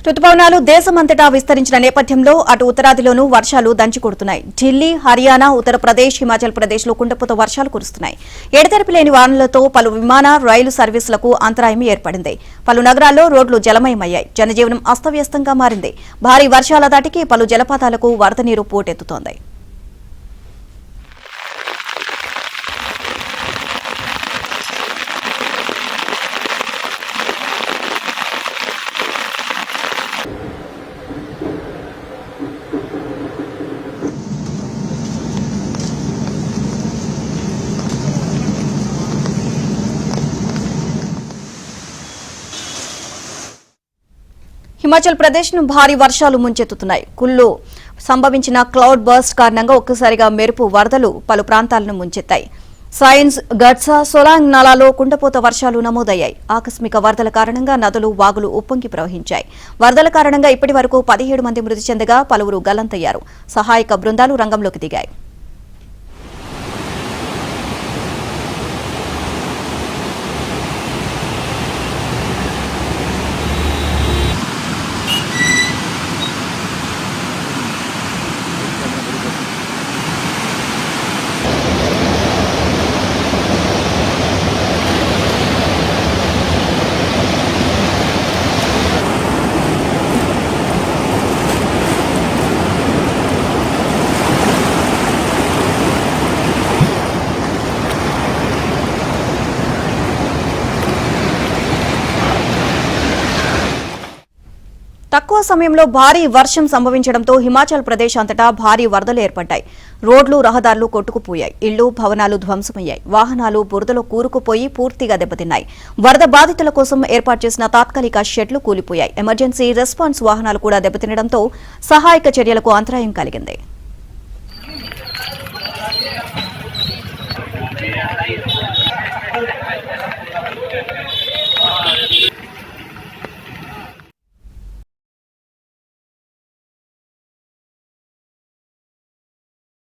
రుతుపవనాలు దేశమంతటా విస్తరించిన నేపథ్యంలో అటు ఉత్తరాదిలోనూ వర్షాలు దంచుకొడుతున్నాయి. ఢిల్లీ, హర్యానా, ఉత్తరప్రదేశ్, హిమాచల్ ప్రదేశ్లో కుండపోత వర్షాలు కురుస్తున్నాయి. ఎడతెరిపి లేని వానలతో పలు విమాన, రైలు సర్వీసులకు అంతరాయం ఏర్పడింది. పలు నగరాల్లో రోడ్లు జలమయమయ్యాయి. జనజీవనం అస్తవ్యస్తంగా మారింది. భారీ వర్షాల దాటికి పలు జలపాతాలకు వరద నీరు పోటెత్తుతోంది. హిమాచల్ ప్రదేశ్ ను భారీ వర్షాలు ముంచెత్తుతున్నాయి. కుల్లు సంభవించిన క్లౌడ్ బర్స్ట్ కారణంగా ఒక్కసారిగా మెరుపు వరదలు పలు ప్రాంతాలను ముంచెత్తాయి. సైన్స్, గడ్సా, సోలాంగ్ నాలాలో కుండపోత వర్షాలు నమోదయ్యాయి. ఆకస్మిక వరదల కారణంగా నదులు, వాగులు ఉప్పొంగి ప్రవహించాయి. వరదల కారణంగా ఇప్పటి వరకు 17 మంది మృతి చెందగా పలువురు గల్లంతయ్యారు. సహాయక బృందాలు రంగంలోకి దిగాయి. తక్కువ సమయంలో భారీ వర్షం సంభవించడంతో హిమాచల్ ప్రదేశ్ అంతటా భారీ వరదలు ఏర్పడ్డాయి. రోడ్లు, రహదారులు కొట్టుకుపోయాయి. ఇళ్లు, భవనాలు ధ్వంసమయ్యాయి. వాహనాలు బురదలో కూరుకుపోయి పూర్తిగా దెబ్బతిన్నాయి. వరద బాధితుల కోసం ఏర్పాటు చేసిన తాత్కాలిక షెడ్లు కూలిపోయాయి. ఎమర్జెన్సీ రెస్పాన్స్ వాహనాలు కూడా దెబ్బతినడంతో సహాయక చర్యలకు అంతరాయం కలిగింది.